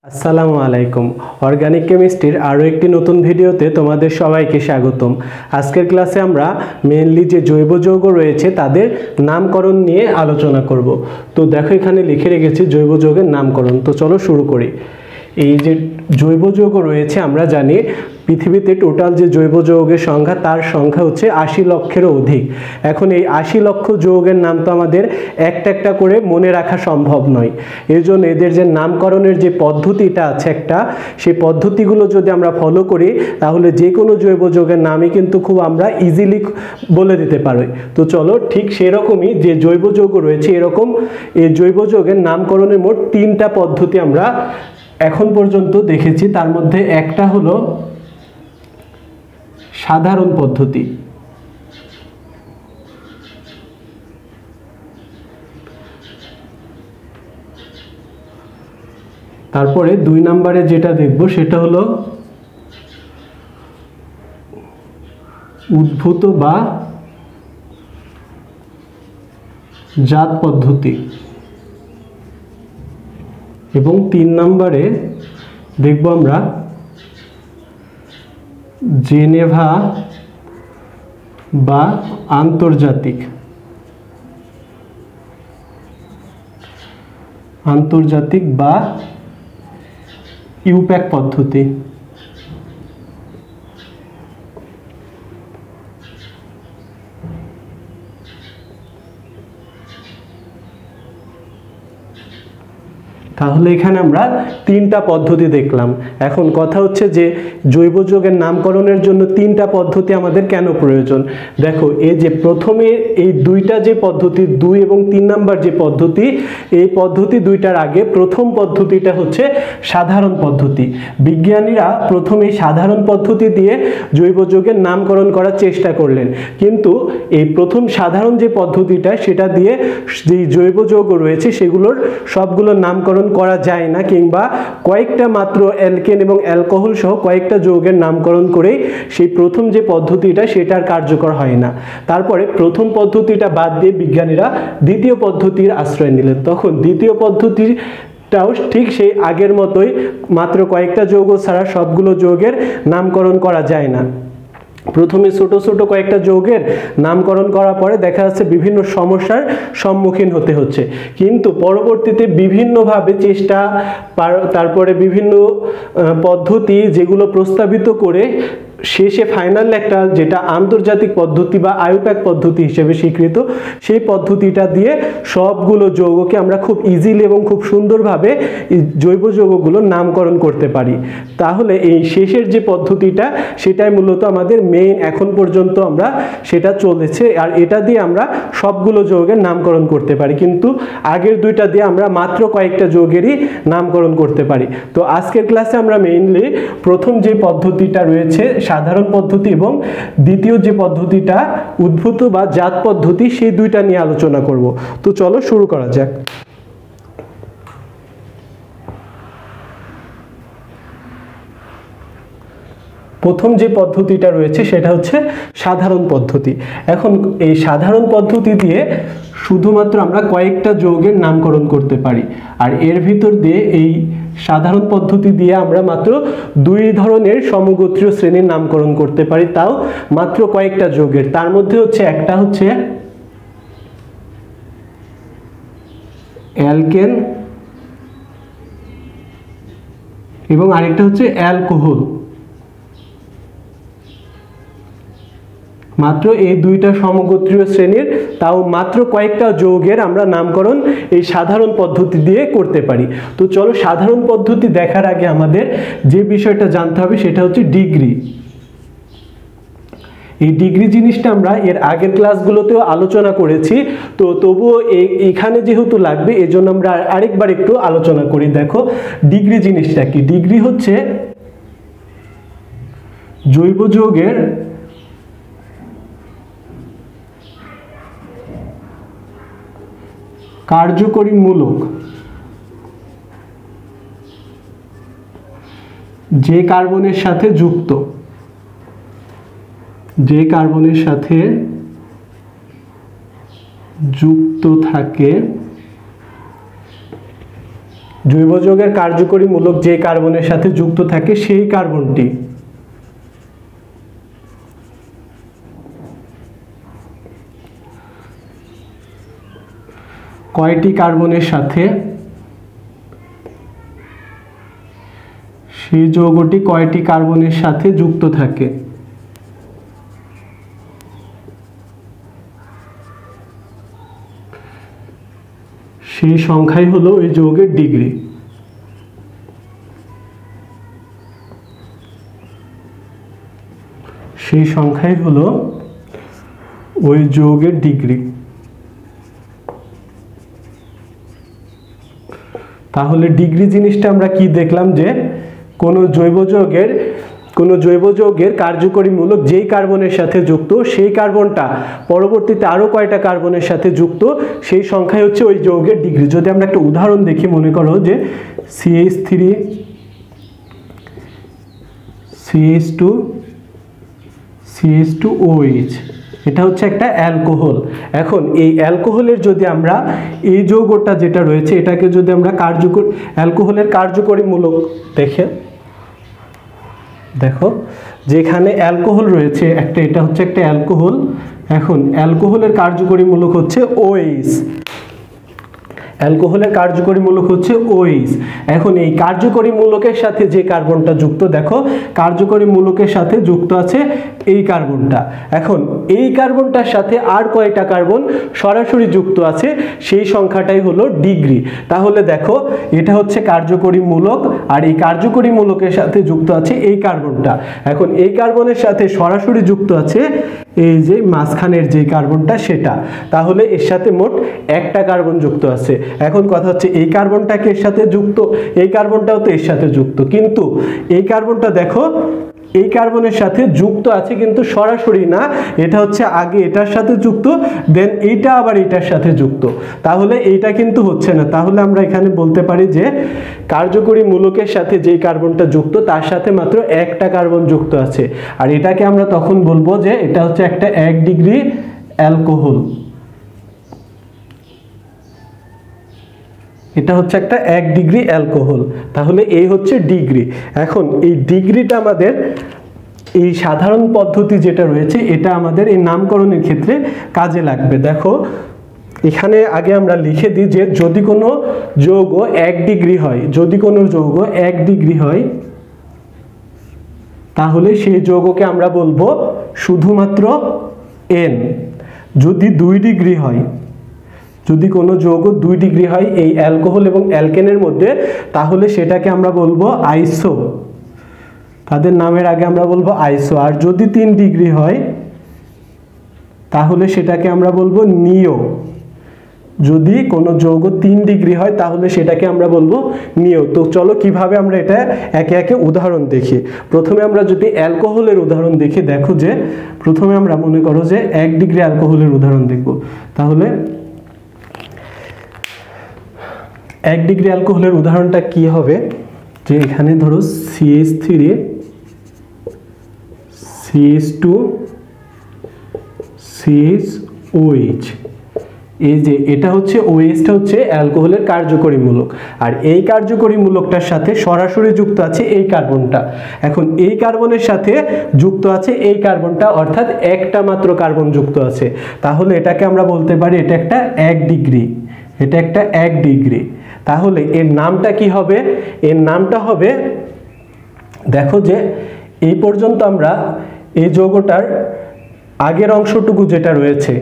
আসসালামু আলাইকুম। অর্গানিক কেমিস্ট্রির আরও একটি নতুন ভিডিওতে তোমাদের সবাইকে স্বাগতম। আজকের ক্লাসে আমরা মেইনলি যে জৈব যৌগ রয়েছে তাদের নামকরণ নিয়ে আলোচনা করব। তো দেখো এখানে লিখে রেখেছি জৈব যৌগের নামকরণ। তো চলো শুরু করি। এই যে জৈব যৌগ রয়েছে আমরা জানি পৃথিবীতে টোটাল যে জৈব যৌগের সংখ্যা তার সংখ্যা হচ্ছে ৮০ লক্ষেরও অধিক। এখন এই ৮০ লক্ষ যৌগের নাম তো আমাদের একটা একটা করে মনে রাখা সম্ভব নয়। এর জন্য এদের যে নামকরণের যে পদ্ধতিটা আছে একটা, সেই পদ্ধতিগুলো যদি আমরা ফলো করি তাহলে যে কোনো জৈব যৌগের নামই কিন্তু খুব আমরা ইজিলি বলে দিতে পারি। তো চলো ঠিক সেরকমই যে জৈব যৌগ রয়েছে এরকম এই জৈব যৌগের নামকরণের মোট ৩টা পদ্ধতি আমরা এখন পর্যন্ত দেখেছি। তার মধ্যে একটা হলো সাধারণ পদ্ধতি, তারপরে ২ নম্বরে যেটা দেখব সেটা হলো উদ্ভূত বা জাত পদ্ধতি এবং ৩ নম্বরে দেখব আমরা জেনেভা বা আন্তর্জাতিক বা ইউপ্যাক পদ্ধতি। তাহলে এখানে আমরা ৩টা পদ্ধতি দেখলাম। এখন কথা হচ্ছে যে জৈব যৌগের নামকরণের জন্য ৩টা পদ্ধতি আমাদের কেন প্রয়োজন। দেখো এই যে প্রথমে এই দুইটা যে পদ্ধতি ২ এবং ৩ নাম্বার যে পদ্ধতি, এই পদ্ধতি দুইটার আগে প্রথম পদ্ধতিটা হচ্ছে সাধারণ পদ্ধতি। বিজ্ঞানীরা প্রথমে সাধারণ পদ্ধতি দিয়ে জৈব যৌগের নামকরণ করার চেষ্টা করলেন, কিন্তু এই প্রথম সাধারণ যে পদ্ধতিটা সেটা দিয়ে যে জৈব যৌগ রয়েছে সেগুলোর সবগুলোর নামকরণ করা যায় না, কিংবা কয়েকটা মাত্র অ্যালকেন এবং অ্যালকোহল সহ কয়েকটা যৌগের নামকরণ করেই সেই প্রথম যে পদ্ধতিটা সেটার কার্যকর হয় না। তারপরে প্রথম পদ্ধতিটা বাদ দিয়ে বিজ্ঞানীরা দ্বিতীয় পদ্ধতির আশ্রয় নিলেন। তখন দ্বিতীয় পদ্ধতিটাও ঠিক সেই আগের মতোই, মাত্র কয়েকটা যৌগ ছাড়া সবগুলো যৌগের নামকরণ করা যায় না। প্রথমে ছোট ছোট কয়েকটা যৌগের নামকরণ করার পরে দেখা যাচ্ছে বিভিন্ন সমস্যার সম্মুখীন হতে হচ্ছে, কিন্তু পরবর্তীতে বিভিন্নভাবে চেষ্টা, তারপরে বিভিন্ন পদ্ধতি যেগুলো প্রস্তাবিত করে শেষে ফাইনাল একটা যেটা আন্তর্জাতিক পদ্ধতি বা আইউপ্যাক পদ্ধতি হিসেবে স্বীকৃত, সেই পদ্ধতিটা দিয়ে সবগুলো যৌগকে আমরা খুব ইজিলি এবং খুব সুন্দরভাবে জৈব যৌগগুলোর নামকরণ করতে পারি। তাহলে এই শেষের যে পদ্ধতিটা সেটাই মূলত আমাদের মেইন, এখন পর্যন্ত আমরা সেটা চলেছে, আর এটা দিয়ে আমরা সবগুলো যৌগের নামকরণ করতে পারি, কিন্তু আগের দুইটা দিয়ে আমরা মাত্র কয়েকটা যৌগেরই নামকরণ করতে পারি। তো আজকের ক্লাসে আমরা মেইনলি প্রথম যে পদ্ধতিটা রয়েছে সাধারণ পদ্ধতি এবং দ্বিতীয় যে পদ্ধতিটা উদ্ভূত বা জাত পদ্ধতি, সেই দুইটা নিয়ে আলোচনা করব। তো চলো শুরু করা যাক। প্রথম যে পদ্ধতিটা রয়েছে সেটা হচ্ছে সাধারণ পদ্ধতি। এখন এই সাধারণ পদ্ধতি দিয়ে শুধুমাত্র আমরা কয়েকটা যৌগের নামকরণ করতে পারি, আর এর ভিতর দিয়ে এই সাধারণ পদ্ধতি দিয়ে আমরা মাত্র ২ ধরনের সমগোত্রীয় শ্রেণীর নামকরণ করতে পারি, তাও মাত্র কয়েকটা যৌগের। তার মধ্যে হচ্ছে একটা হচ্ছে অ্যালকেন এবং আরেকটা হচ্ছে অ্যালকোহল। মাত্র এই দুইটা সমগোত্রীয় শ্রেণীর, তাও মাত্র কয়েকটা যৌগের আমরা নামকরণ এই সাধারণ পদ্ধতি দিয়ে করতে পারি। তো চলো সাধারণ পদ্ধতি দেখার আগে আমাদের যে বিষয়টা জানতে হবে সেটা হচ্ছে ডিগ্রি। এই ডিগ্রি জিনিসটা আমরা এর আগের ক্লাসগুলোতেও আলোচনা করেছি, তো তবুও এখানে যেহেতু লাগবে এজন্য আমরা আরেকবার একটু আলোচনা করি। দেখো ডিগ্রি জিনিসটা কি। ডিগ্রি হচ্ছে জৈব যৌগের কার্যকরী মূলক, যে কার্বনের সাথে যুক্ত, যে কার্বনের সাথে যুক্ত থাকে জৈব যৌগের কার্যকরী মূলক যে কার্বনের সাথে যুক্ত থাকে সেই কার্বনটি কয়টি কার্বনের সাথে, সেই যৌগটি কয়টি কার্বনের সাথে যুক্ত থাকে। সেই সংখ্যাই হলো ওই যৌগের ডিগ্রি। সেই সংখ্যাই হলো ওই যৌগের ডিগ্রি। তাহলে ডিগ্রি জিনিসটা আমরা কি দেখলাম, যে কোনো জৈব যৌগের কার্যকরী মূলক যেই কার্বনের সাথে যুক্ত সেই কার্বনটা পরবর্তীতে আরো কয়টা কার্বনের সাথে যুক্ত সেই সংখ্যাই হচ্ছে ওই যৌগের ডিগ্রি। যদি আমরা একটা উদাহরণ দেখি, মনে করো যে CH3 CH2 CH2OH, এটা হচ্ছে একটা অ্যালকোহল। এখন এই অ্যালকোহলের যদি আমরা এই যৌগটা যেটা রয়েছে এটাকে যদি আমরা অ্যালকোহলের কার্যকরী মূলক দেখো যেখানে অ্যালকোহল রয়েছে একটা, এটা হচ্ছে একটা অ্যালকোহল। এখন অ্যালকোহলের কার্যকরী মূলক হচ্ছে OH, অ্যালকোহলের কার্যকরী মূলক হচ্ছে OH। এখন এই কার্যকরী মূলকের সাথে যে কার্বনটা যুক্ত, দেখো কার্যকরী মূলকের সাথে যুক্ত আছে এই কার্বনটা। এখন এই কার্বনটার সাথে আর কয়টা কার্বন সরাসরি যুক্ত আছে সেই সংখ্যাটাই হলো ডিগ্রি। তাহলে দেখো এটা হচ্ছে কার্যকরী মূলক, আর এই কার্যকরী মূলকের সাথে যুক্ত আছে এই কার্বনটা। এখন এই কার্বনের সাথে সরাসরি যুক্ত আছে এই যে মাঝখানের যে কার্বনটা সেটা, তাহলে এর সাথে মোট একটা কার্বন যুক্ত আছে। এখন কথা হচ্ছে এই কার্বনটাকে এর সাথে যুক্ত, এই কার্বনটাও তো এর সাথে যুক্ত, কিন্তু এই কার্বনটা দেখো এই কার্বনের সাথে যুক্ত আছে কিন্তু সরাসরি না, এটা হচ্ছে আগে এটার সাথে যুক্ত, দেন এইটা আবার এটার সাথে যুক্ত, তাহলে এইটা কিন্তু হচ্ছে না। তাহলে আমরা এখানে বলতে পারি যে কার্যকরী মূলকের সাথে যেই কার্বনটা যুক্ত তার সাথে মাত্র একটা কার্বন যুক্ত আছে, আর এটাকে আমরা তখন বলবো যে এটা হচ্ছে একটা 1 ডিগ্রি অ্যালকোহল। এটা হচ্ছে একটা 1 ডিগ্রি অ্যালকোহল। তাহলে এই হচ্ছে ডিগ্রি। এখন এই ডিগ্রিটা আমাদের এই সাধারণ পদ্ধতি যেটা রয়েছে এটা আমাদের এই নামকরণের ক্ষেত্রে কাজে লাগবে। দেখো এখানে আগে আমরা লিখে দিই যে যদি কোনো যৌগ 1 ডিগ্রি হয়, যদি কোনো যৌগ 1 ডিগ্রি হয় তাহলে সেই যৌগকে আমরা বলবো শুধুমাত্র N। যদি 2 ডিগ্রি হয়, যদি কোনো যৌগ 2 ডিগ্রি হয় এই অ্যালকোহল এবং অ্যালকেনের মধ্যে, তাহলে সেটাকে আমরা বলবো আইসো, তাদের নামের আগে আমরা বলবো আইসো। আর যদি 3 ডিগ্রি হয় তাহলে সেটাকে আমরা বলবো নিও। যদি কোনো যৌগ 3 ডিগ্রি হয় তাহলে সেটাকে আমরা বলবো নিও। তো চলো কিভাবে আমরা এটা একে একে উদাহরণ দেখি। প্রথমে আমরা যদি অ্যালকোহলের উদাহরণ দেখি, দেখো যে প্রথমে আমরা মনে করো যে 1 ডিগ্রি অ্যালকোহলের উদাহরণ দেখব। তাহলে 1 ডিগ্রি অ্যালকোহলের উদাহরণটা কি হবে, যে এখানে ধরো CH3 CH2 CHOH, এই যে এটা হচ্ছে OH-টা হচ্ছে অ্যালকোহলের কার্যকরী মূলক, আর এই কার্যকরী মূলকটার সাথে সরাসরি যুক্ত আছে এই কার্বনটা। এখন এই কার্বনের সাথে যুক্ত আছে এই কার্বনটা, অর্থাৎ একটা মাত্র কার্বন যুক্ত আছে। তাহলে এটাকে আমরা বলতে পারি এটা একটা 1 ডিগ্রি, এটা একটা 1 ডিগ্রি। তাহলে এর নামটা কি হবে, এর নামটা হবে, দেখো যে এই পর্যন্ত আমরা এই যৌগটার আগের অংশটুকু যেটা রয়েছে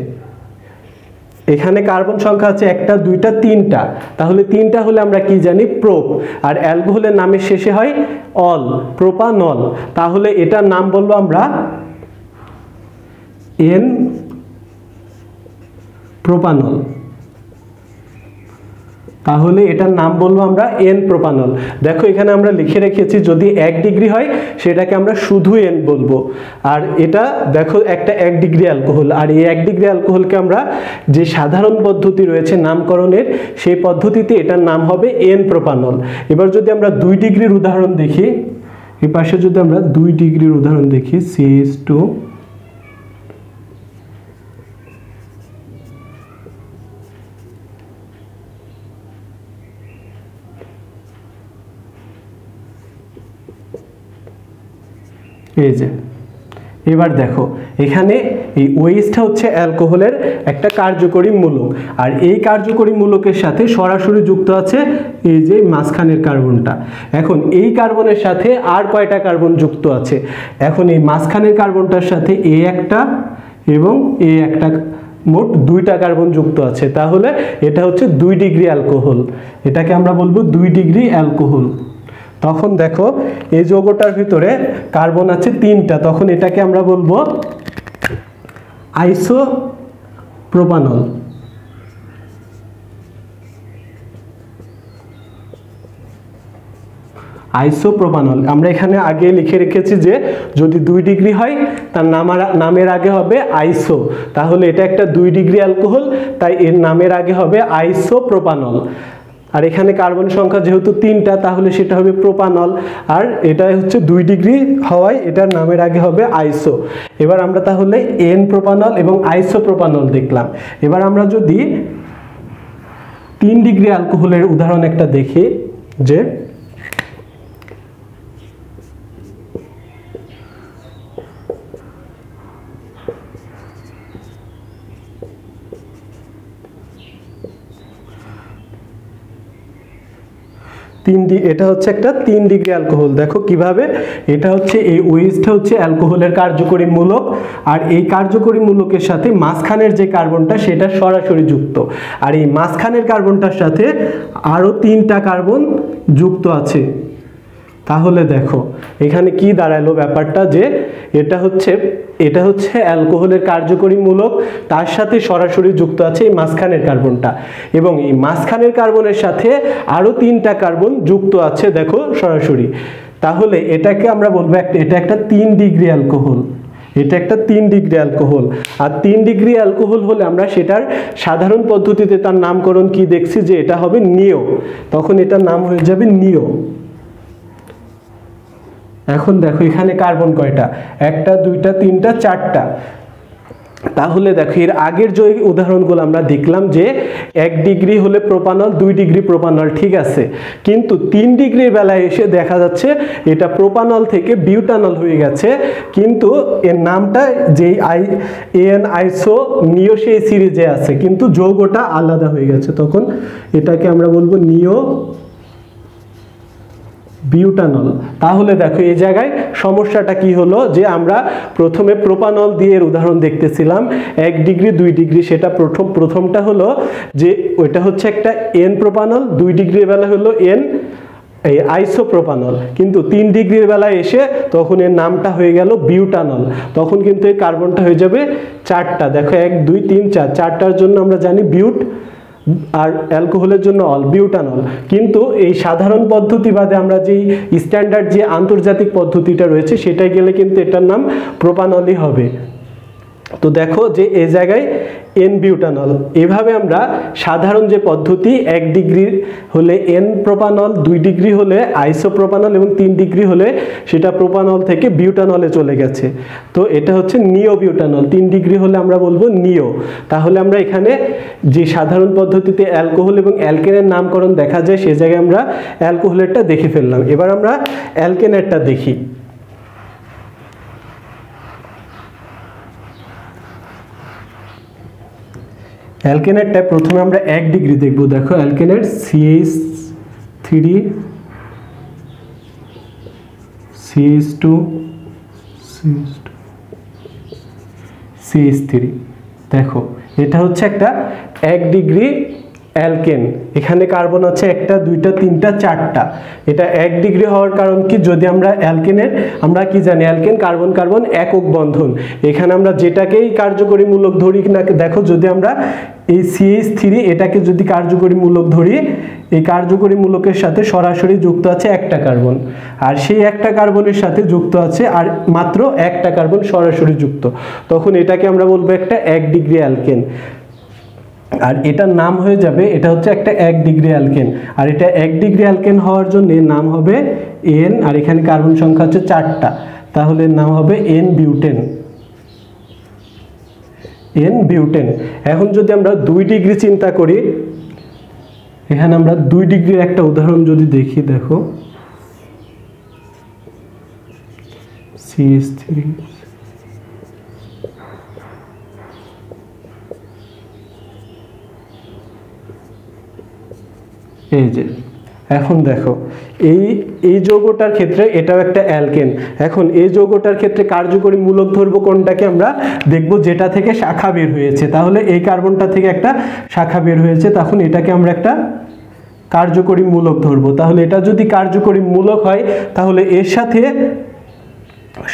এখানে কার্বন সংখ্যা আছে 1 2 3টা, তাহলে 3টা হলে আমরা কি জানি প্রোপ, আর অ্যালকোহলের নামের শেষে হয় অল, প্রোপানল। তাহলে এটার নাম বলবো আমরা N প্রোপানল। তাহলে এটার নাম বলবো আমরা N প্রোপানল। দেখো এখানে আমরা লিখে রেখেছি যদি 1 ডিগ্রি হয় সেটাকে আমরা শুধু N বলবো, আর এটা দেখো একটা 1 ডিগ্রি অ্যালকোহল, আর এই 1 ডিগ্রি অ্যালকোহলকে আমরা যে সাধারণ পদ্ধতি রয়েছে নামকরণের সেই পদ্ধতিতে এটার নাম হবে N প্রোপানল। এবার যদি আমরা 2 ডিগ্রির উদাহরণ দেখি, এই পাশে যদি আমরা 2 ডিগ্রির উদাহরণ দেখি CH2 CH2 এই যে এবার দেখো এখানে এই OH হচ্ছে অ্যালকোহলের একটা কার্যকরী মূলক, আর এই কার্যকরী মূলকের সাথে সরাসরি যুক্ত আছে এই যে মাঝখানের কার্বনটা। এখন এই কার্বনের সাথে আর কয়টা কার্বন যুক্ত আছে? এখন এই মাঝখানের কার্বনটার সাথে একটা এবং একটা, মোট 2টা কার্বন যুক্ত আছে। তাহলে এটা হচ্ছে 2 ডিগ্রি অ্যালকোহল, এটাকে আমরা বলবো 2 ডিগ্রি অ্যালকোহল। তখন দেখো এই যৌগটার ভিতরে কার্বন আছে 3টা, তখন এটাকে আমরা বলবো আইসোপ্রোপানল। আইসোপ্রোপানল আমরা এখানে আগে লিখে রেখেছি যে যদি 2 ডিগ্রি হয় তার নামের আগে হবে আইসো, তাহলে এটা একটা 2 ডিগ্রি অ্যালকোহল, তাই এর নামের আগে হবে আইসোপ্রোপানল। আর এখানে কার্বন সংখ্যা যেহেতু 3টা, তাহলে সেটা হবে প্রোপানল, আর এটা হচ্ছে 2 ডিগ্রি হওয়ায় এটার নামের আগে হবে আইসো। এবার আমরা তাহলে এন প্রোপানল এবং আইসোপ্রোপানল দেখলাম। এবার আমরা যদি 3 ডিগ্রি অ্যালকোহলের উদাহরণ একটা দেখি, যে 3D, এটা হচ্ছে একটা 3 ডিগ্রি অ্যালকোহল। দেখো কিভাবে, এটা হচ্ছে এই OH হচ্ছে অ্যালকোহলের কার্যকরী মূলক, আর এই কার্যকরী মূলকের সাথে মাঝখানের যে কার্বনটা সেটা সরাসরি যুক্ত, আর এই মাঝখানের কার্বনটার সাথে আরো 3টা কার্বন যুক্ত আছে। তাহলে দেখো এখানে কি দাঁড়ালো ব্যাপারটা, যে এটা হচ্ছে অ্যালকোহলের কার্যকরী মূলক, তার সাথে সরাসরি যুক্ত আছে এই মাঝখানের কার্বনটা, এবং এই মাঝখানের কার্বনের সাথে আরো 3টা কার্বন যুক্ত আছে দেখো সরাসরি। তাহলে এটাকে আমরা বলবো এটা একটা 3 ডিগ্রি অ্যালকোহল। এটা একটা 3 ডিগ্রি অ্যালকোহল। আর 3 ডিগ্রি অ্যালকোহল হলে আমরা সেটার সাধারণ পদ্ধতিতে তার নামকরণ কি দেখছি, যে এটা হবে নিও, তখন এটার নাম হয়ে যাবে নিও। এখন দেখো এখানে কার্বন কয়টা, 1টা 2টা 3টা 4টা। তাহলে দেখো এর আগের যে উদাহরণগুলো আমরা দেখলাম যে 1 ডিগ্রি হলে প্রোপানল, 2 ডিগ্রি প্রোপানল, ঠিক আছে, কিন্তু 3 ডিগ্রির বেলায় এসে দেখা যাচ্ছে এটা প্রোপানল থেকে বিউটানল হয়ে গেছে, কিন্তু এর নামটা যেই এন আইসো নিও সেই সিরিজে আছে, কিন্তু যৌগটা আলাদা হয়ে গেছে, তখন এটাকে আমরা বলবো নিও বিউটানল। তাহলে দেখো এই জায়গায় সমস্যাটা কি হলো, যে আমরা প্রথমে প্রোপানল দিয়ে এর উদাহরণ দেখতেছিলাম 1 ডিগ্রি 2 ডিগ্রি, সেটা প্রথমটা হলো যে ওইটা হচ্ছে একটা এন প্রোপানল, 2 ডিগ্রির বেলা হলো এন এই আইসোপ্রোপানল, কিন্তু 3 ডিগ্রির বেলায় এসে তখন এর নামটা হয়ে গেল বিউটানল, তখন কিন্তু এই কার্বনটা হয়ে যাবে 4টা। দেখো 1 2 3 4, 4টার জন্য আমরা জানি বিউট, আর অ্যালকোহলের জন্য অল, বিউটানল। কিন্তু এই সাধারণ পদ্ধতি বাদে আমরা যেই স্ট্যান্ডার্ড যে আন্তর্জাতিক পদ্ধতিটা রয়েছে সেটাই গেলে কিন্তু এটার নাম প্রোপানলই হবে। তো দেখো যে এই জায়গায় এন বিউটানল। এভাবে আমরা সাধারণ যে পদ্ধতি 1 ডিগ্রি হলে এন প্রোপানল, 2 ডিগ্রি হলে আইসোপ্রোপানল এবং 3 ডিগ্রি হলে সেটা প্রোপানল থেকে বিউটানলে চলে গেছে। তো এটা হচ্ছে নিও বিউটানল, 3 ডিগ্রি হলে আমরা বলবো নিও। তাহলে আমরা এখানে যে সাধারণ পদ্ধতিতে অ্যালকোহল এবং অ্যালকেনের নামকরণ দেখা যায় সে জায়গায় আমরা অ্যালকোহলেরটা দেখে ফেললাম। এবার আমরা অ্যালকেনেরটা দেখি। অ্যালকেনেরটা প্রথমে আমরা 1 ডিগ্রি দেখব। দেখো অ্যালকেনের CH3 CH2 CH3। দেখো এটা হচ্ছে একটা 1 ডিগ্রি অ্যালকেন, এখানে কার্বন আছে 1টা 2টা 3টা 4টা। এটা 1 ডিগ্রি হওয়ার কারণ কি, যদি আমরা অ্যালকেনের আমরা কি জানি, অ্যালকেন কার্বন কার্বন একক বন্ধন, এখানে আমরা যেটাকেই কার্যকরী মূলক ধরি না, দেখো যদি আমরা এই CH3 এটাকে যদি কার্যকরী মূলক ধরি, এই কার্যকরী মূলকের সাথে সরাসরি যুক্ত আছে 1টা কার্বন, আর সেই 1টা কার্বনের সাথে যুক্ত আছে আর মাত্র 1টা কার্বন সরাসরি যুক্ত, তখন এটাকে আমরা বলবো একটা 1 ডিগ্রি অ্যালকেন। আর এটার নাম হয়ে যাবে, এটা হচ্ছে একটা 1 ডিগ্রি অ্যালকেন, আর এটা 1 ডিগ্রি অ্যালকেন হওয়ার জন্য নাম হবে এন, আর এখানে কার্বন সংখ্যা হচ্ছে 4টা, তাহলে নাম হবে এন বিউটেন। N butane. এখন যদি আমরা 2 ডিগ্রি চিন্তা করি, এখানে আমরা 2 ডিগ্রির একটা উদাহরণ যদি দেখি, দেখো CH3। এই যে এখন দেখো এই যৌগটার ক্ষেত্রে এটাও একটা অ্যালকেন। এখন এই যৌগটার ক্ষেত্রে কার্যকরী মূলক ধরবো কোনটাকে, আমরা দেখব যেটা থেকে শাখা বের হয়েছে। তাহলে এই কার্বনটা থেকে একটা শাখা বের হয়েছে, তখন এটাকে আমরা একটা কার্যকরী মূলক ধরবো। তাহলে এটা যদি কার্যকরী মূলক হয় তাহলে এর সাথে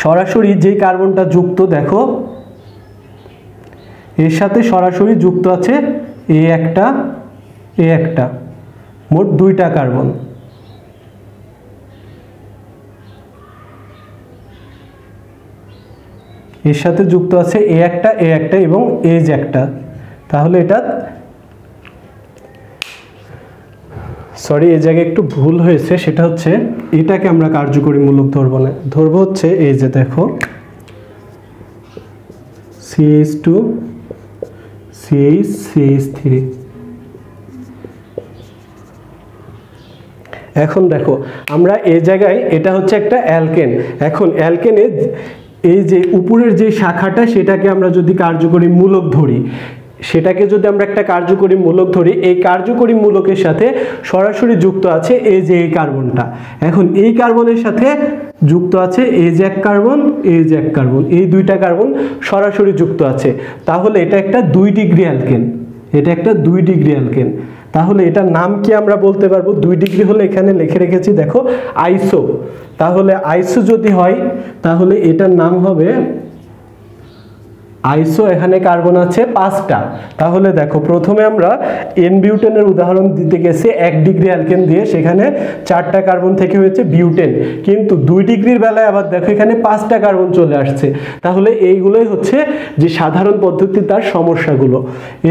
সরাসরি যেই কার্বনটা যুক্ত, দেখো এর সাথে সরাসরি যুক্ত আছে এ একটা, মোট দুইটা কার্বন। এর সাথে যুক্ত আছে এ একটা এবং এজ একটা। তাহলে এটা সরি এই জায়গায় একটু ভুল হয়েছে, সেটা হচ্ছে এটাকে আমরা কার্যকরী মূলক ধরবো না, ধরবো হচ্ছে এই যে দেখো CH2 CH3। এখন দেখো আমরা এই জায়গায় এটা হচ্ছে একটা অ্যালকেন। এখন অ্যালকেনে এই যে উপরের যে শাখাটা সেটাকে আমরা যদি কার্যকরী মূলক ধরি, সেটাকে যদি আমরা একটা কার্যকরী মূলক ধরি, এই কার্যকরী মূলকের সাথে সরাসরি যুক্ত আছে এই যে এই কার্বনটা। এখন এই কার্বনের সাথে যুক্ত আছে এই যে এক কার্বন, এই যে এক কার্বন, এই দুইটা কার্বন সরাসরি যুক্ত আছে। তাহলে এটা একটা 2 ডিগ্রি অ্যালকেন, এটা একটা 2 ডিগ্রি অ্যালকেন। তাহলে এটার নাম কি আমরা বলতে পারবো? 2 ডিগ্রি হলে এখানে লিখে রেখেছি দেখো আইসো। তাহলে আইসো যদি হয় তাহলে এটার নাম হবে আইসো। এখানে কার্বন আছে 5টা। তাহলে দেখো প্রথমে আমরা এন বিউটেনের উদাহরণ দিতে গেছি 1 ডিগ্রি অ্যালকেন দিয়ে, সেখানে 4টা কার্বন থেকে হয়েছে বিউটেন। কিন্তু 2 ডিগ্রির বেলায় আবার দেখো এখানে 5টা কার্বন চলে আসছে। তাহলে এইগুলোই হচ্ছে যে সাধারণ পদ্ধতি তার সমস্যাগুলো,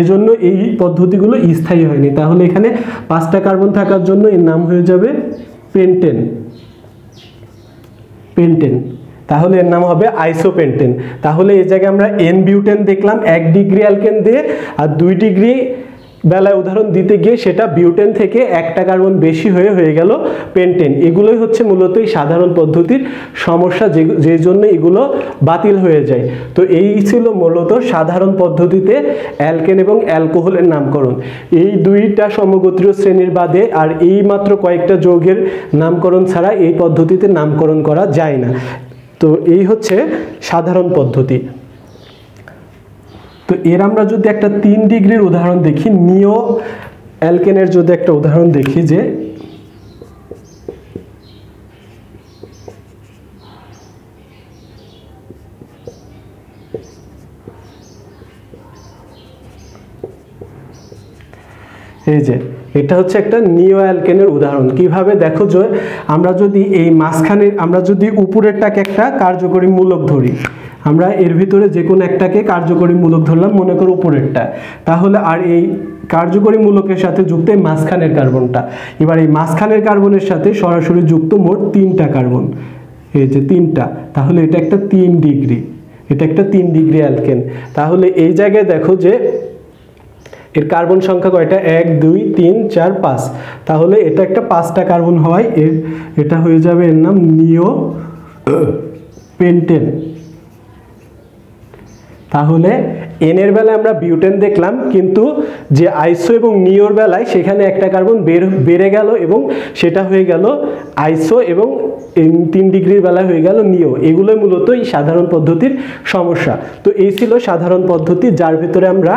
এজন্য এই পদ্ধতিগুলো স্থায়ী হয়নি। তাহলে এখানে 5টা কার্বন থাকার জন্য এর নাম হয়ে যাবে পেন্টেন। তাহলে এর নাম হবে আইসোপেন্টেন। তাহলে এই জায়গায় আমরা এন বিউটেন দেখলাম 1 ডিগ্রি অ্যালকেন দিয়ে, আর 2 ডিগ্রি বেলায় উদাহরণ দিতে গিয়ে সেটা বিউটেন থেকে একটা কার্বন বেশি হয়ে গেল পেন্টেন। এগুলোই হচ্ছে মূলত এই সাধারণ পদ্ধতির সমস্যা, যে জন্য এগুলো বাতিল হয়ে যায়। তো এই ছিল মূলত সাধারণ পদ্ধতিতে অ্যালকেন এবং অ্যালকোহলের নামকরণ। এই দুইটা সমগোত্রীয় শ্রেণীর বাদে আর এই মাত্র কয়েকটা যৌগের নামকরণ ছাড়া এই পদ্ধতিতে নামকরণ করা যায় না। তো এই হচ্ছে সাধারণ পদ্ধতি। তো এর আমরা যদি একটা 3 ডিগ্রির উদাহরণ দেখি, নিও অ্যালকেনের যদি একটা উদাহরণ দেখি, যে এই যে এটা হচ্ছে একটা নিও অ্যালকেনের উদাহরণ। কিভাবে দেখো, যে আমরা যদি এই মাঝখানে আমরা যদি উপরেরটাকে একটা কার্যকরী মূলক ধরি, আমরা এর ভিতরে যে কোনো একটাকে কার্যকরী মূলক ধরলাম, মনে করো উপরেরটা, তাহলে আর এই কার্যকরী মূলকের সাথে যুক্ত এই মাঝখানের কার্বনটা, এবার এই মাঝখানের কার্বনের সাথে সরাসরি যুক্ত মোট 3টা কার্বন, এই যে 3টা। তাহলে এটা একটা 3 ডিগ্রি, এটা একটা 3 ডিগ্রি অ্যালকেন। তাহলে এই জায়গায় দেখো যে এর কার্বন সংখ্যা কয়টা, 1 2 3 4 5। তাহলে এটা একটা 5টা কার্বন হওয়ায় এটা হয়ে যাবে এর নাম নিও পেন্টেন। তাহলে এন এর বেলায় আমরা বিউটেন দেখলাম, কিন্তু যে আইসো এবং নিওর বেলায় সেখানে একটা কার্বন বেড়ে গেল এবং সেটা হয়ে গেল আইসো, এবং 3 ডিগ্রির বেলায় হয়ে গেল নিও। এগুলোই মূলত এই সাধারণ পদ্ধতির সমস্যা। তো এই ছিল সাধারণ পদ্ধতি, যার ভিতরে আমরা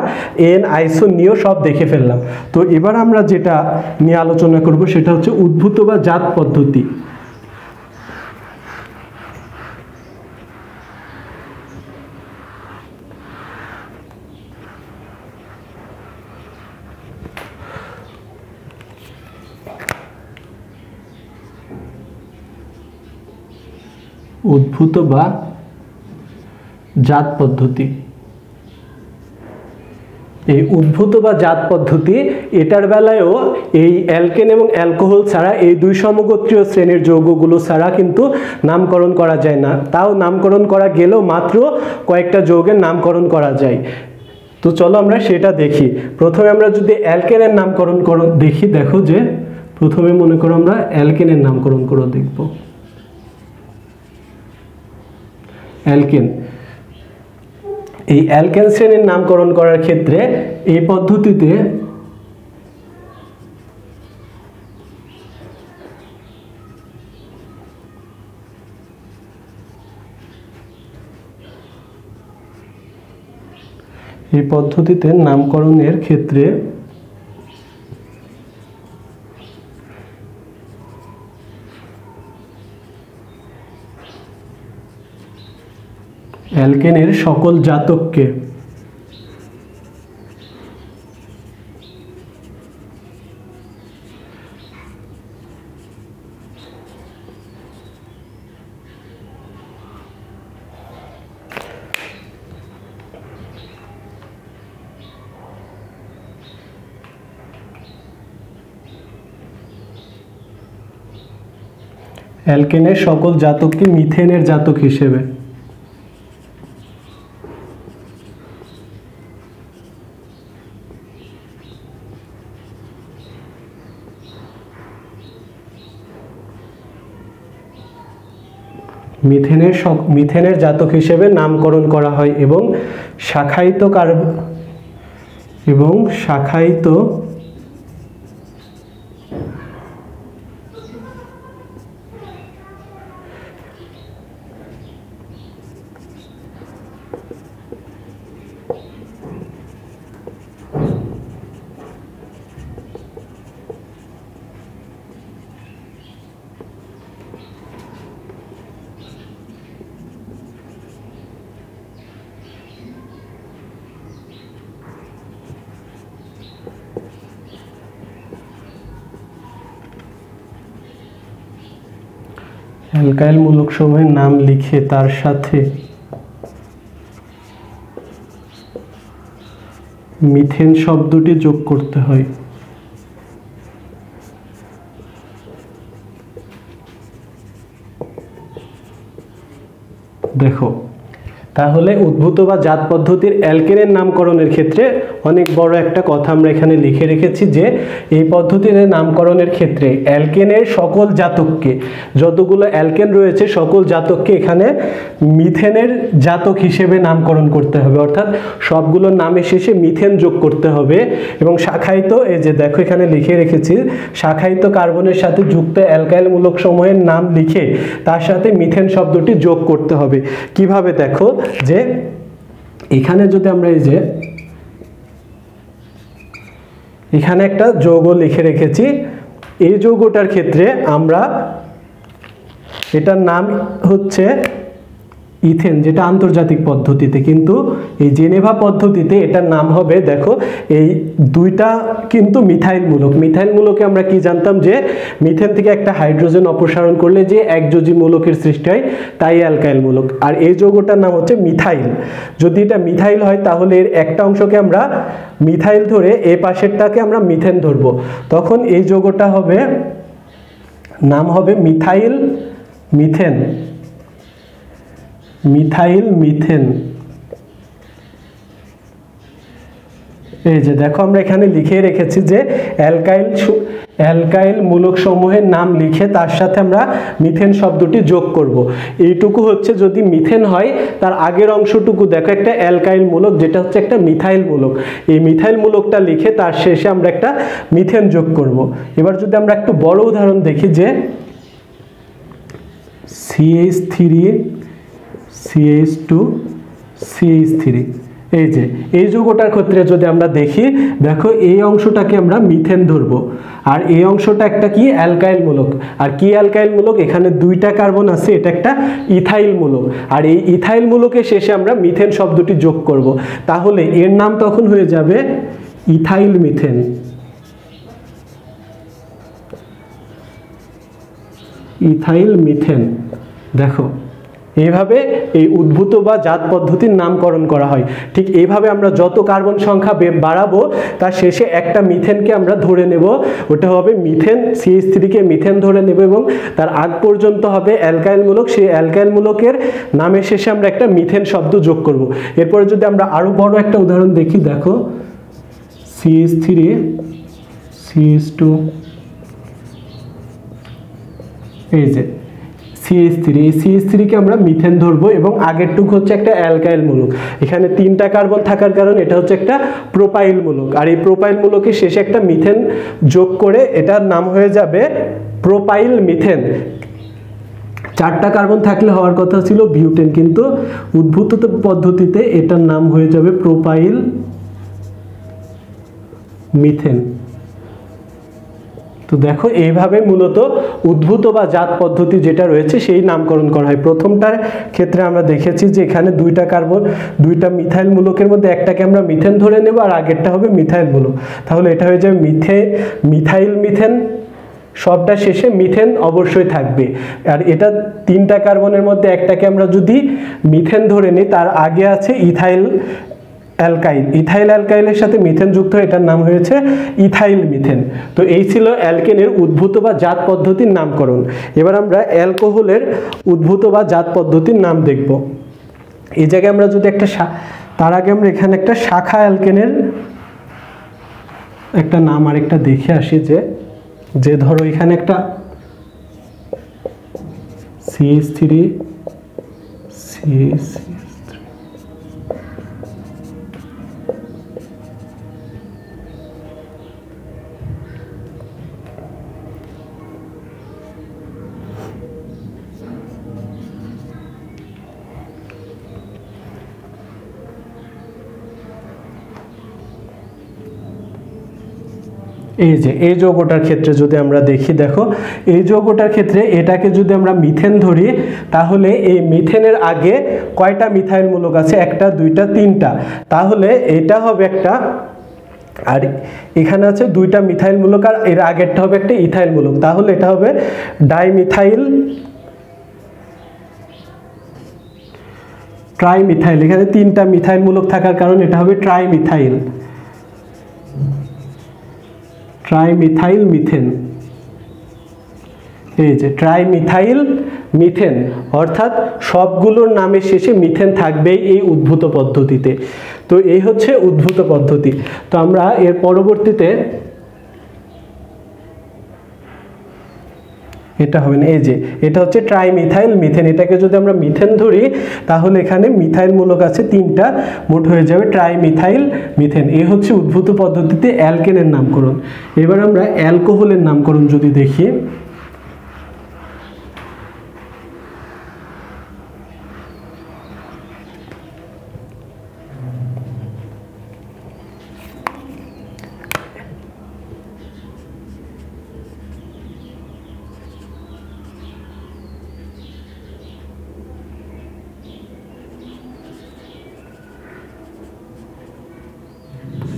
এন, আইসো, নিও সব দেখে ফেললাম। তো এবার আমরা যেটা নিয়ে আলোচনা করব সেটা হচ্ছে উদ্ভূত বা জাত পদ্ধতি। উদ্ভূত বা জাত পদ্ধতি, এই উদ্ভূত বা জাত পদ্ধতি এটার বেলায়ও এই অ্যালকেন এবং অ্যালকোহল ছাড়া এই 2 সমগোত্রীয় শ্রেণীর যৌগগুলো ছাড়া কিন্তু নামকরণ করা যায় না। তাও নামকরণ করা গেলেও মাত্র কয়েকটা যৌগের নামকরণ করা যায়। তো চলো আমরা সেটা দেখি। প্রথমে আমরা যদি অ্যালকেনের নামকরণ দেখি, দেখো যে প্রথমে মনে করো আমরা অ্যালকেনের নামকরণ করে দেখব। অ্যালকেন। এই অ্যালকেন শ্রেণীর নামকরণ করার ক্ষেত্রে এই পদ্ধতিতে নামকরণের ক্ষেত্রে অ্যালকেনের সকল জাতককে মিথেনের জাতক হিসেবে মিথেনের জাতক হিসেবে নামকরণ করা হয় এবং শাখায়িত অ্যালকাইল মূলকসমূহের নাম লিখে তার সাথে মিথেন শব্দটি যোগ করতে হয়। দেখো, তাহলে উদ্ভূত বা জাত পদ্ধতির অ্যালকেনের নামকরণের ক্ষেত্রে অনেক বড় একটা কথা আমরা এখানে লিখে রেখেছি যে এই পদ্ধতির নামকরণের ক্ষেত্রে অ্যালকেনের সকল জাতককে, যতগুলো অ্যালকেন রয়েছে সকল জাতককে এখানে মিথেনের জাতক হিসেবে নামকরণ করতে হবে, অর্থাৎ সবগুলোর নামের শেষে মিথেন যোগ করতে হবে। এবং শাখায়িত, এই যে দেখো এখানে লিখে রেখেছি, শাখায়িত কার্বনের সাথে যুক্ত অ্যালকাইল মূলক সমূহের নাম লিখে তার সাথে মিথেন শব্দটি যোগ করতে হবে। কিভাবে? দেখো যে এখানে যদি আমরা এই যে এখানে একটা যৌগ লিখে রেখেছি, এই যৌগটার ক্ষেত্রে আমরা এটার নাম হচ্ছে ইথেন, যেটা আন্তর্জাতিক পদ্ধতিতে, কিন্তু এই জেনেভা পদ্ধতিতে এটার নাম হবে, দেখো এই দুইটা কিন্তু মিথাইল মূলক। মিথাইল মূলকে আমরা কি জানতাম যে মিথেন থেকে একটা হাইড্রোজেন অপসারণ করলে যে একযোজী মূলকের সৃষ্টি হয়, তাই অ্যালকাইল মূলক। আর এই যৌগটার নাম হচ্ছে মিথাইল। যদি এটা মিথাইল হয় তাহলে এর একটা অংশকে আমরা মিথাইল ধরে এ পাশেরটাকে আমরা মিথেন ধরবো, তখন এই যৌগটা হবে, নাম হবে মিথাইল মিথেন। Methyl methane. এই যে দেখো আমরা এখানে লিখে রেখেছি যে অ্যালকাইল মূলক সমূহের নাম লিখে তার সাথে আমরা মিথেন শব্দটি যোগ করব। এইটুকু হচ্ছে যদি মিথেন হয়, তার আগের অংশটুকু দেখো একটা অ্যালকাইল মূলক, যেটা হচ্ছে একটা মিথাইল মূলক। এই মিথাইল মূলকটা লিখে তার শেষে আমরা একটা মিথেন যোগ করব। এবার যদি আমরা একটু বড় উদাহরণ দেখি যে CH3 CH2 CH3, এই যে এই যৌগটার ক্ষেত্রে যদি আমরা দেখি, দেখো এই অংশটাকে আমরা মিথেন ধরবো, আর এই অংশটা একটা কি অ্যালকাইল মূলক। আর কি অ্যালকাইল মূলক? এখানে দুইটা কার্বন আছে, এটা একটা ইথাইল মূলক, আর এই ইথাইল মূলকের শেষে আমরা মিথেন শব্দটি যোগ করব। তাহলে এর নাম তখন হয়ে যাবে ইথাইল মিথেন। Ethyl methane. দেখো এইভাবে এই উদ্ভূত বা জাত পদ্ধতির নামকরণ করা হয়। ঠিক এইভাবে আমরা যত কার্বন সংখ্যা বাড়াবো তার শেষে একটা মিথেনকে আমরা ধরে নেব, ওটা হবে মিথেন। CH3 কে মিথেন ধরে নেব এবং তার আগ পর্যন্ত হবে অ্যালকাইল মূলক। সেই অ্যালকাইল মূলকের নামের শেষে আমরা একটা মিথেন শব্দ যোগ করব। এরপরে যদি আমরা আরো বড় একটা উদাহরণ দেখি, দেখো CH3 CH2, এই যে CH3, এই CH3 কে আমরা মিথেন ধরবো এবং আগেরটুকু হচ্ছে একটা অ্যালকাইল মূলক। এখানে 3টা কার্বন থাকার কারণে এটা হচ্ছে একটা প্রোপাইল মূলক, আর এই প্রোপাইল মূলকের শেষে একটা মিথেন যোগ করে এটার নাম হয়ে যাবে প্রোপাইল মিথেন। 4টা কার্বন থাকলে হওয়ার কথা ছিল বিউটেন, কিন্তু উদ্ভূত পদ্ধতিতে এটার নাম হয়ে যাবে প্রোপাইল মিথেন। তো দেখো এইভাবে মূলত উদ্ভূত বা জাত পদ্ধতি যেটা রয়েছে সেই নামকরণ করা হয়। প্রথমটার ক্ষেত্রে আমরা দেখেছি যে এখানে 2টা কার্বন, 2টা মিথাইল মূলকের মধ্যে একটাকে আমরা মিথেন ধরে নেব আর আগেরটা হবে মিথাইল মূলক, তাহলে এটা হয়ে যাবে মিথাইল মিথেন। সবটা শেষে মিথেন অবশ্যই থাকবে। আর এটা 3টা কার্বনের মধ্যে একটাকে আমরা যদি মিথেন ধরে নিই, তার আগে আছে ইথাইল অ্যালকাইল, ইথাইল অ্যালকাইলের সাথে মিথেন যুক্ত, এটার নাম হয়েছে ইথাইল মিথেন। তো এই ছিল অ্যালকেনের উদ্ভূত বা জাত পদ্ধতির নামকরণ। এবার আমরা অ্যালকোহলের উদ্ভূত বা জাত পদ্ধতির নাম দেখব। এই জায়গায় আমরা যদি একটা তার আগে আমরা এখানে একটা শাখা অ্যালকেনের একটা নাম আরেকটা দেখে আসি, যে ধরো এখানে একটা CH3 এই যে এই যৌগটার ক্ষেত্রে যদি আমরা দেখি, দেখো এই যৌগটার ক্ষেত্রে এটাকে যদি আমরা মিথেন ধরি, তাহলে এই মিথেনের আগে কয়টা মিথাইল মূলক আছে? 1টা 2টা 3টা, তাহলে এটা হবে একটা, আর এখানে আছে 2টা মিথাইল মূলক আর এর আগেরটা হবে একটা ইথাইল মূলক, তাহলে এটা হবে ডাইমিথাইল ট্রাইমিথাইল। এখানে 3টা মিথাইল মূলক থাকার কারণে এটা হবে ট্রাইমিথাইল মিথেন। এই যে ট্রাইমিথাইল মিথেন, অর্থাৎ সবগুলোর নামের শেষে মিথেন থাকবেই এই উদ্ভূত পদ্ধতিতে। তো এই হচ্ছে উদ্ভূত পদ্ধতি। তো আমরা এর পরবর্তীতে এটা হবে না, এই যে এটা হচ্ছে ট্রাইমিথাইল মিথেন। এটাকে যদি আমরা মিথেন ধরি, তাহলে এখানে মিথাইল মূলক আছে 3টা, মোট হয়ে যাবে ট্রাইমিথাইল মিথেন। এই হচ্ছে উদ্ভূত পদ্ধতিতে অ্যালকেনের নামকরণ। এবার আমরা অ্যালকোহলের নামকরণ যদি দেখি,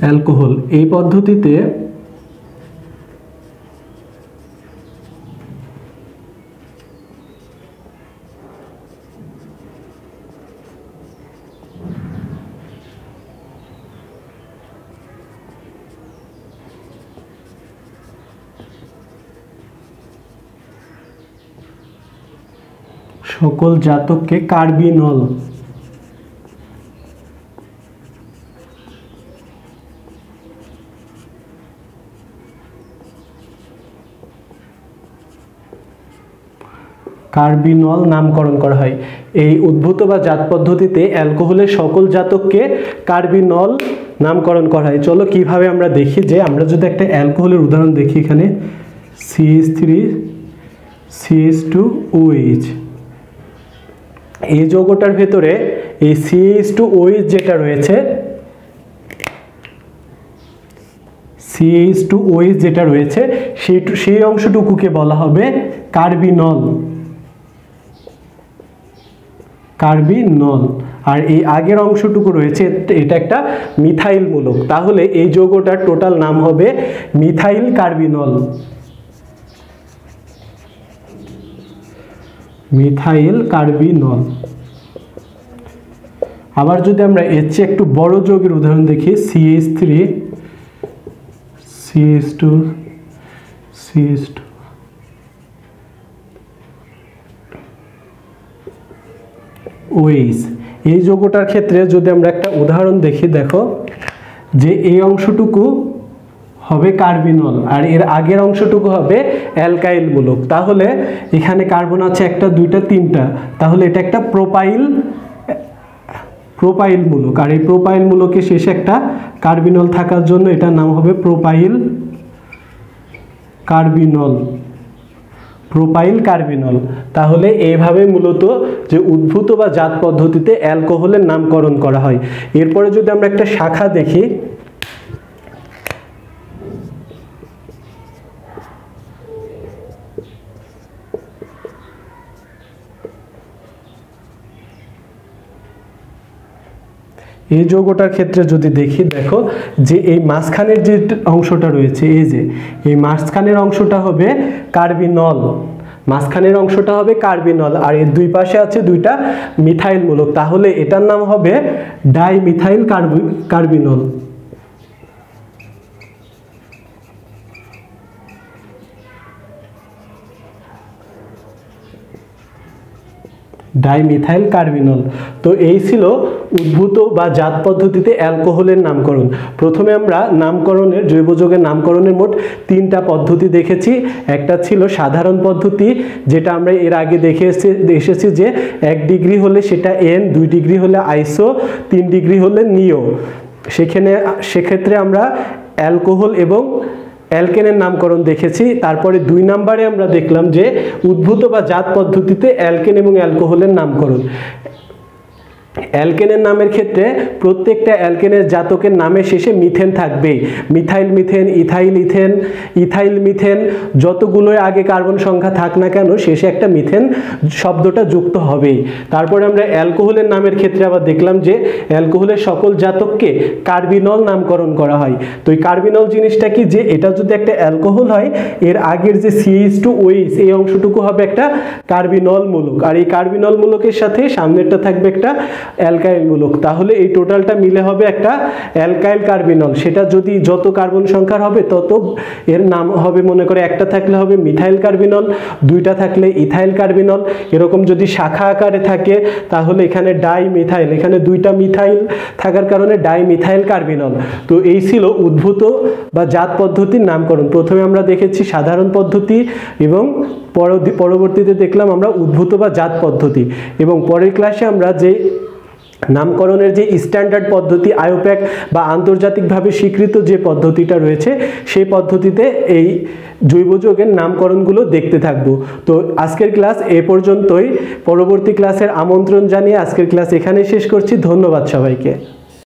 অ্যালকোহল এই পদ্ধতিতে সকল জাতককে কার্বিনল নামকরণ করা হয়। এই উদ্ভূত বা জাত পদ্ধতিতে অ্যালকোহলের সকল জাতককে কার্বিনল নামকরণ করা হয়। চলো কিভাবে আমরা দেখি, যে আমরা যদি একটা অ্যালকোহলের উদাহরণ দেখি, এখানে CH3 CH2OH, এই যৌগটার ভেতরে এই CH2OH যেটা রয়েছে, CH2OH যেটা রয়েছে সেই অংশটুকুকে বলা হবে কার্বিনল। আর এই আগের অংশটুকু রয়েছে এটা একটা মিথাইল মূলক, তাহলে এই যৌগটার টোটাল নাম হবে মিথাইল কার্বিনল। আবার যদি আমরা এর চেয়ে একটু বড় যৌগের উদাহরণ দেখি, CH3 CH2 OH, এই যৌগটার ক্ষেত্রে যদি আমরা একটা উদাহরণ দেখি, দেখো যে এই অংশটুকু হবে কার্বিনল, আর এর আগের অংশটুকু হবে অ্যালকাইল মূলক। তাহলে এখানে কার্বন আছে একটা, দুইটা, তিনটা, তাহলে এটা একটা প্রোপাইল মূলক। আর এই প্রোপাইল মূলকের শেষে একটা কার্বিনল থাকার জন্য এটার নাম হবে প্রোপাইল কার্বিনল। তাহলে এইভাবে মূলত যে উদ্ভূত বা জাত পদ্ধতিতে অ্যালকোহলের নামকরণ করা হয়। এরপরে যদি আমরা একটা শাখা দেখি, এই যৌগটার ক্ষেত্রে যদি দেখি, দেখো যে এই মাঝখানের যে অংশটা রয়েছে, এই যে এই মাঝখানের অংশটা হবে কার্বিনল, আর এর দুই পাশে আছে দুইটা মিথাইল মূলক, তাহলে এটার নাম হবে ডাইমিথাইল কার্বিনল। Dimethyl carbinol. তো এই ছিল উদ্ভূত বা জাত পদ্ধতিতে অ্যালকোহলের নামকরণ। প্রথমে আমরা নামকরণের, জৈব যৌগের নামকরণের মোট তিনটা পদ্ধতি দেখেছি। একটা ছিল সাধারণ পদ্ধতি, যেটা আমরা এর আগে দেখে এসেছি যে 1 ডিগ্রি হলে সেটা এন, 2 ডিগ্রি হলে আইসো, 3 ডিগ্রি হলে নিও। সেক্ষেত্রে আমরা অ্যালকোহল এবং অ্যালকেনের নামকরণ দেখেছি। তারপরে 2 নম্বরে আমরা দেখলাম যে উদ্ভূত বা জাত পদ্ধতিতে অ্যালকেন এবং অ্যালকোহলের নামকরণ। অ্যালকেনের নামের ক্ষেত্রে প্রত্যেকটা অ্যালকেনের জাতকের নামের শেষে মিথেন থাকবেই। মিথাইল মিথেন, ইথাইল মিথেন, যতগুলোর আগে কার্বন সংখ্যা থাক না কেন শেষে একটা মিথেন শব্দটা যুক্ত হবেই। তারপরে আমরা অ্যালকোহলের নামের ক্ষেত্রে আবার দেখলাম যে অ্যালকোহলের সকল জাতককে কার্বিনল নামকরণ করা হয়। তো এই কার্বিনল জিনিসটা কি, যে এটা যদি একটা অ্যালকোহল হয়, এর আগের যে CH2OH এই অংশটুকু হবে একটা কার্বিনল মূলক, আর এই কার্বিনল মূলকের সাথে সামনেরটা থাকবে একটা অ্যালকাইল মূলক। তাহলে এই টোটালটা মিলে হবে একটা অ্যালকাইল কার্বিনল। সেটা যদি যত কার্বন সংখ্যার হবে তত এর নাম হবে, মনে করে একটা থাকলে হবে মিথাইল কার্বিনল, 2টা থাকলে ইথাইল কার্বিনল, এরকম যদি শাখা আকারে থাকে তাহলে এখানে ডাইমিথাইল, এখানে 2টা মিথাইল থাকার কারণে ডাইমিথাইল কার্বিনল। তো এই ছিল উদ্ভূত বা জাত পদ্ধতির নামকরণ। প্রথমে আমরা দেখেছি সাধারণ পদ্ধতি এবং পরবর্তীতে দেখলাম আমরা উদ্ভূত বা জাত পদ্ধতি, এবং পরের ক্লাসে আমরা যে নামকরণের যে স্ট্যান্ডার্ড পদ্ধতি, আইউপ্যাক বা আন্তর্জাতিকভাবে স্বীকৃত যে পদ্ধতিটা রয়েছে সেই পদ্ধতিতে এই জৈব যৌগের নামকরণগুলো দেখতে থাকব। তো আজকের ক্লাস এ পর্যন্তই। পরবর্তী ক্লাসের আমন্ত্রণ জানিয়ে আজকের ক্লাস এখানেই শেষ করছি। ধন্যবাদ সবাইকে।